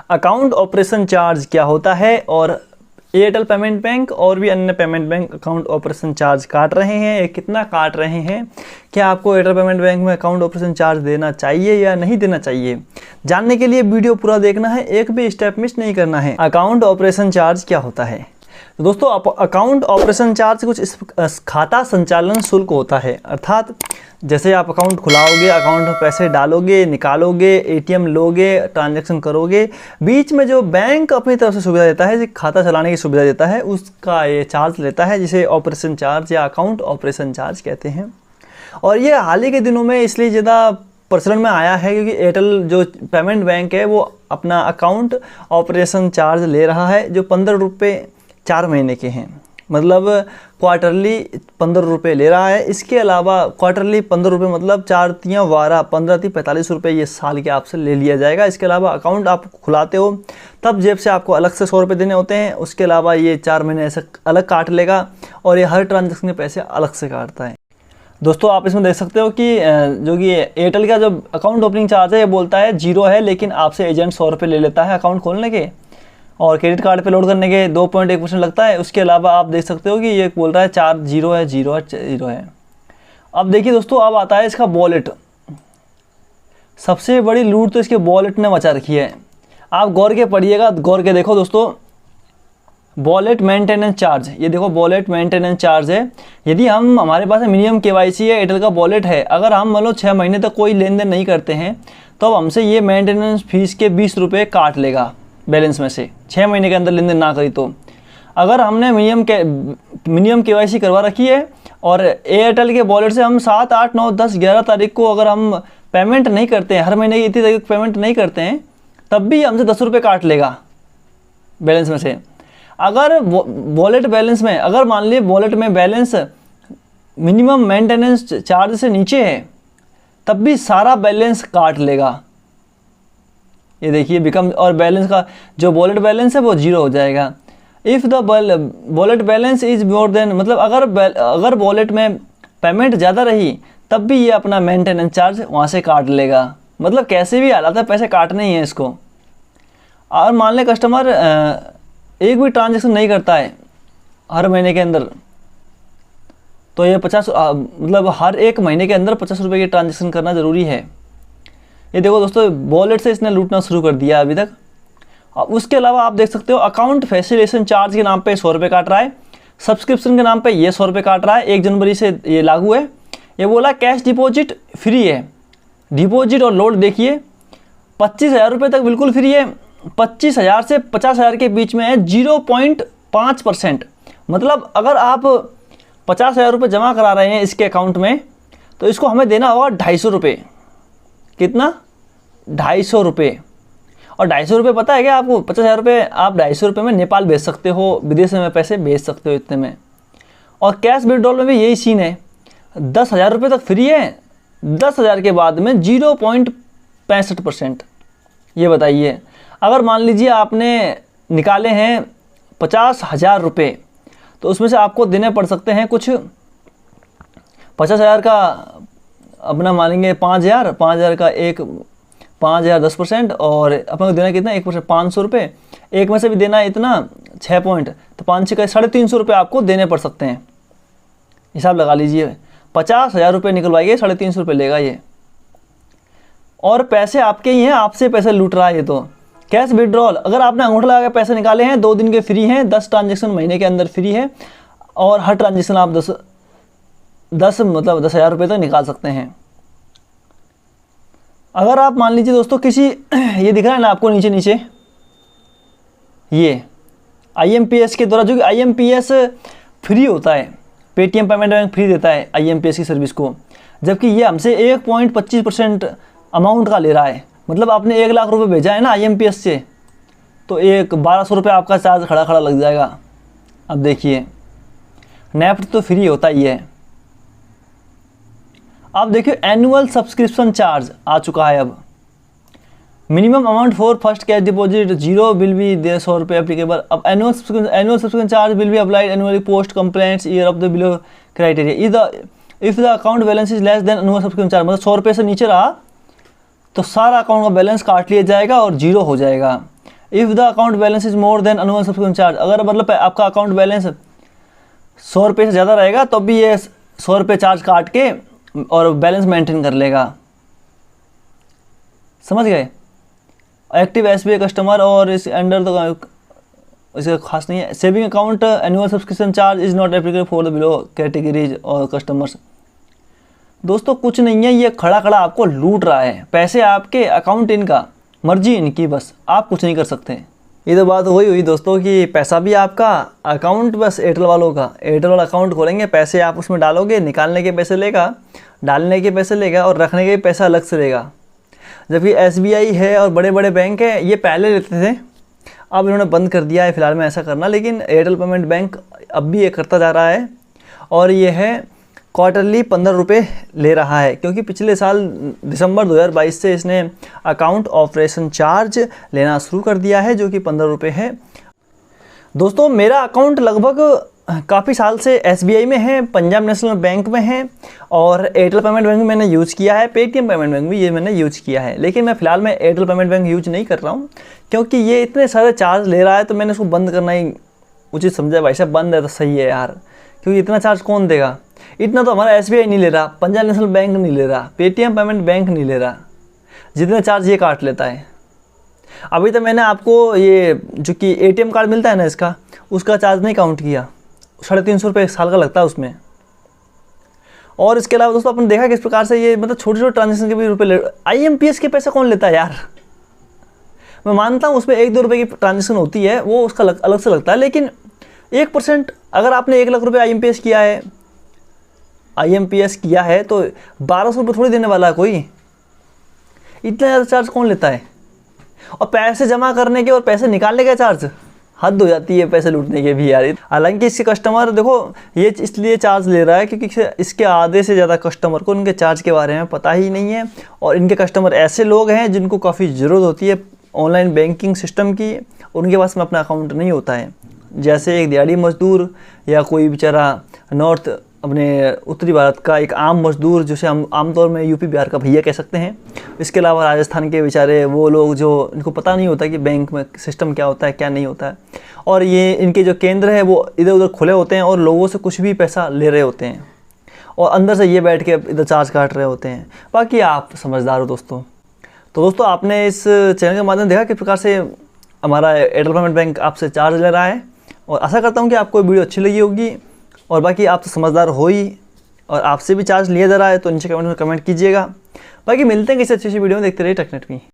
Account operation charge क्या होता है और एयरटेल पेमेंट बैंक और भी अन्य payment bank account operation charge काट रहे हैं, ये कितना काट रहे हैं, क्या आपको एयरटेल पेमेंट बैंक में अकाउंट ऑपरेशन चार्ज देना चाहिए या नहीं देना चाहिए, जानने के लिए वीडियो पूरा देखना है, एक भी स्टेप मिस नहीं करना है। अकाउंट ऑपरेशन चार्ज क्या होता है? तो दोस्तों अकाउंट ऑपरेशन चार्ज कुछ इस खाता संचालन शुल्क होता है, अर्थात जैसे आप अकाउंट खुलाओगे, अकाउंट में पैसे डालोगे, निकालोगे, एटीएम लोगे, ट्रांजैक्शन करोगे, बीच में जो बैंक अपनी तरफ से सुविधा देता है, जो खाता चलाने की सुविधा देता है, उसका ये चार्ज लेता है, जिसे ऑपरेशन चार्ज या अकाउंट ऑपरेशन चार्ज कहते हैं। और ये हाल ही के दिनों में इसलिए ज़्यादा प्रचलन में आया है क्योंकि एयरटेल जो पेमेंट बैंक है वो अपना अकाउंट ऑपरेशन चार्ज ले रहा है, जो 15 रुपये 4 महीने के हैं, मतलब क्वार्टरली 15 रुपये ले रहा है। इसके अलावा क्वार्टरली 15 रुपये मतलब 4 तियाँ 12, 15 ती 45 रुपये ये साल के आपसे ले लिया जाएगा। इसके अलावा अकाउंट आप खुलाते हो तब जेब से आपको अलग से 100 रुपये देने होते हैं, उसके अलावा ये 4 महीने ऐसे अलग काट लेगा और ये हर ट्रांजेक्शन के पैसे अलग से काटता है। दोस्तों आप इसमें देख सकते हो कि जो कि एयरटेल का जो अकाउंट ओपनिंग चार्ज है ये बोलता है 0 है, लेकिन आपसे एजेंट 100 रुपये ले लेता है अकाउंट खोलने के और क्रेडिट कार्ड पे लोड करने के 2.1% लगता है। उसके अलावा आप देख सकते हो कि ये बोल रहा है 4 0 है, 0 है, 0 है। अब देखिए दोस्तों, अब आता है इसका वॉलेट। सबसे बड़ी लूट तो इसके वॉलेट ने मचा रखी है। आप गौर के पढ़िएगा, गौर के देखो दोस्तों, वॉलेट मेंटेनेंस चार्ज, ये देखो वॉलेट मेंटेनेंस चार्ज है। यदि हम हमारे पास मिनिमम KYC है, एयरटेल का वॉलेट है, अगर हम मान लो 6 महीने तक कोई लेन देन नहीं करते हैं तो हमसे ये मेंटेनेंस फीस के 20 रुपये काट लेगा बैलेंस में से, 6 महीने के अंदर लेन देन ना करी तो। अगर हमने मिनिमम KYC करवा रखी है और एयरटेल के वॉलेट से हम 7, 8, 9, 10, 11 तारीख को अगर हम पेमेंट नहीं करते हैं, हर महीने की इतनी तारीख पेमेंट नहीं करते हैं, तब भी हमसे 10 रुपये काट लेगा बैलेंस में से। अगर वॉलेट बैलेंस में, अगर मान लीजिए वॉलेट में बैलेंस मिनिमम मेंटेनेंस चार्ज से नीचे है, तब भी सारा बैलेंस काट लेगा। ये देखिए बिकम, और बैलेंस का जो वॉलेट बैलेंस है वो 0 हो जाएगा। If the wallet balance is more than, मतलब अगर वॉलेट में पेमेंट ज़्यादा रही तब भी ये अपना मेंटेनेंस चार्ज वहाँ से काट लेगा। मतलब कैसे भी हालात है, पैसे काटने ही हैं इसको। और मान लें कस्टमर एक भी ट्रांजेक्शन नहीं करता है हर महीने के अंदर, तो ये 50 मतलब हर एक महीने के अंदर 50 रुपये की ट्रांजेक्शन करना ज़रूरी है। ये देखो दोस्तों, वॉलेट से इसने लूटना शुरू कर दिया अभी तक। उसके अलावा आप देख सकते हो अकाउंट फैसिलिटेशन चार्ज के नाम पे 100 रुपये काट रहा है, सब्सक्रिप्शन के नाम पे ये 100 रुपये काट रहा है। 1 जनवरी से ये लागू है। ये बोला कैश डिपॉजिट फ्री है, डिपॉजिट और लोड देखिए 25,000 रुपये तक बिल्कुल फ्री है, 25,000 से 50,000 के बीच में है 0.5%। मतलब अगर आप 50,000 रुपये जमा करा रहे हैं इसके अकाउंट में, तो इसको हमें देना होगा 250 रुपये। कितना? 250 रुपये। और 250 रुपये पता है क्या आपको? 50,000 रुपये आप 250 रुपये में नेपाल भेज सकते हो, विदेश में पैसे भेज सकते हो इतने में। और कैश विड्रॉल में भी यही सीन है, 10,000 रुपये तक फ्री है, 10,000 के बाद में 0.65%। ये बताइए, अगर मान लीजिए आपने निकाले हैं 50,000 रुपये, तो उसमें से आपको देने पड़ सकते हैं कुछ 50,000 का अपना मानेंगे 5,000 का एक 5,000 10%, और अपन को देना कितना 1% 500 रुपये। एक में से भी देना है इतना 6 पॉइंट, तो 5 का 350 रुपये आपको देने पड़ सकते हैं। हिसाब लगा लीजिए, 50,000 रुपये निकलवाइए, 350 रुपये लेगा ये। और पैसे आपके ही हैं, आपसे पैसे लूट रहा है ये। तो कैश विड्रॉल, अगर आपने अंगूठा लगा के पैसे निकाले हैं, 2 दिन के फ्री हैं, 10 ट्रांजेक्शन महीने के अंदर फ्री है, और हर ट्रांजेक्शन आप 10,000 रुपये तक निकाल सकते हैं। अगर आप मान लीजिए दोस्तों किसी ये दिख रहा है ना आपको नीचे ये IMPS के द्वारा, जो कि IMPS फ्री होता है, पेटीएम पेमेंट बैंक फ्री देता है IMPS की सर्विस को, जबकि ये हमसे 1.25% अमाउंट का ले रहा है। मतलब आपने 1 लाख रुपए भेजा है ना IMPS से, तो 1,200 रुपये आपका चार्ज खड़ा लग जाएगा। अब देखिए, नेफ्ट तो फ्री होता ही है। अब देखिए एनुअल सब्सक्रिप्शन चार्ज आ चुका है। अब minimum amount for first cash deposit 0 will be there 100 रुपये एप्लीकेबल। अब annual subscription charge will be applied annually post complaints year of the below criteria if the account balance is less than annual subscription charge. मतलब 100 रुपये से नीचे रहा तो सारा account का बैलेंस काट लिया जाएगा और 0 हो जाएगा। If the account balance is more than annual subscription charge, अगर मतलब आपका अकाउंट बैलेंस 100 रुपये से ज़्यादा रहेगा तो भी ये 100 रुपये चार्ज काट के और बैलेंस मेंटेन कर लेगा। समझ गए? एक्टिव SBI कस्टमर और इस अंडर द, इसका खास नहीं है। Saving account annual subscription charge is not applicable for the below categories और कस्टमर्स। दोस्तों कुछ नहीं है, ये खड़ा खड़ा आपको लूट रहा है, पैसे आपके, अकाउंट इनका, मर्जी इनकी, बस आप कुछ नहीं कर सकते। ये तो बात वही हुई दोस्तों कि पैसा भी आपका, अकाउंट बस एयरटेल वालों का। एयरटेल वाला अकाउंट खोलेंगे, पैसे आप उसमें डालोगे, निकालने के पैसे लेगा, डालने के पैसे लेगा और रखने के पैसा अलग से लेगा। जबकि SBI है और बड़े बड़े बैंक है, ये पहले लेते थे, अब इन्होंने बंद कर दिया है फिलहाल में ऐसा करना। लेकिन एयरटेल पेमेंट बैंक अब भी ये करता जा रहा है और ये है क्वार्टरली 15 रुपये ले रहा है, क्योंकि पिछले साल दिसंबर 2022 से इसने अकाउंट ऑपरेशन चार्ज लेना शुरू कर दिया है, जो कि 15 रुपये है। दोस्तों मेरा अकाउंट लगभग काफ़ी साल से SBI में है, पंजाब नेशनल बैंक में है और एयरटेल पेमेंट बैंक मैंने यूज़ किया है, पेटीएम पेमेंट बैंक भी ये मैंने यूज़ किया है। लेकिन मैं फ़िलहाल में एयरटेल पेमेंट बैंक यूज नहीं कर रहा हूँ, क्योंकि ये इतने सारे चार्ज ले रहा है, तो मैंने इसको बंद करना ही उचित समझा। भाई साहब बंद है तो सही है यार, क्योंकि इतना चार्ज कौन देगा? इतना तो हमारा SBI नहीं ले रहा, पंजाब नेशनल बैंक नहीं ले रहा, पेटीएम पेमेंट बैंक नहीं ले रहा, जितने चार्ज ये काट लेता है। अभी तो मैंने आपको ये जो कि ATM कार्ड मिलता है ना इसका, उसका चार्ज नहीं काउंट किया, 350 रुपये एक साल का लगता है उसमें। और इसके अलावा दोस्तों अपन देखा किस प्रकार से ये मतलब छोटे छोटे ट्रांजेक्शन के भी रुपये ले। IMPS के पैसे कौन लेता है यार? मैं मानता हूँ उसमें 1-2 रुपये की ट्रांजेक्शन होती है, वो उसका अलग से लगता है, लेकिन 1% अगर आपने 1 लाख रुपये IMPS किया है तो 1200 रुपये थोड़ी देने वाला है कोई। इतना ज़्यादा चार्ज कौन लेता है? और पैसे जमा करने के और पैसे निकालने का चार्ज, हद हो जाती है पैसे लूटने के भी यार। हालांकि इसके कस्टमर देखो ये इसलिए चार्ज ले रहा है क्योंकि इसके आधे से ज़्यादा कस्टमर को इनके चार्ज के बारे में पता ही नहीं है, और इनके कस्टमर ऐसे लोग हैं जिनको काफ़ी ज़रूरत होती है ऑनलाइन बैंकिंग सिस्टम की, उनके पास में अपना अकाउंट नहीं होता है। जैसे एक दिहाड़ी मजदूर या कोई बेचारा नॉर्थ अपने उत्तरी भारत का एक आम मजदूर, जिसे हम आमतौर में यूपी बिहार का भैया कह सकते हैं। इसके अलावा राजस्थान के बेचारे वो लोग जो इनको पता नहीं होता कि बैंक में सिस्टम क्या होता है क्या नहीं होता है, और ये इनके जो केंद्र है वो इधर उधर खुले होते हैं और लोगों से कुछ भी पैसा ले रहे होते हैं, और अंदर से ये बैठ के इधर चार्ज काट रहे होते हैं। बाकी आप समझदार हो दोस्तों। तो दोस्तों आपने इस चैनल के माध्यम देखा किस प्रकार से हमारा एयरटेल पेमेंट बैंक आपसे चार्ज ले रहा है, और आशा करता हूँ कि आपको वीडियो अच्छी लगी होगी। और बाकी आप तो समझदार हो ही, और आपसे भी चार्ज लिया जा रहा है तो नीचे कमेंट में कमेंट कीजिएगा। बाकी मिलते हैं किसी अच्छी वीडियो में, देखते रहिए टेकनेट में।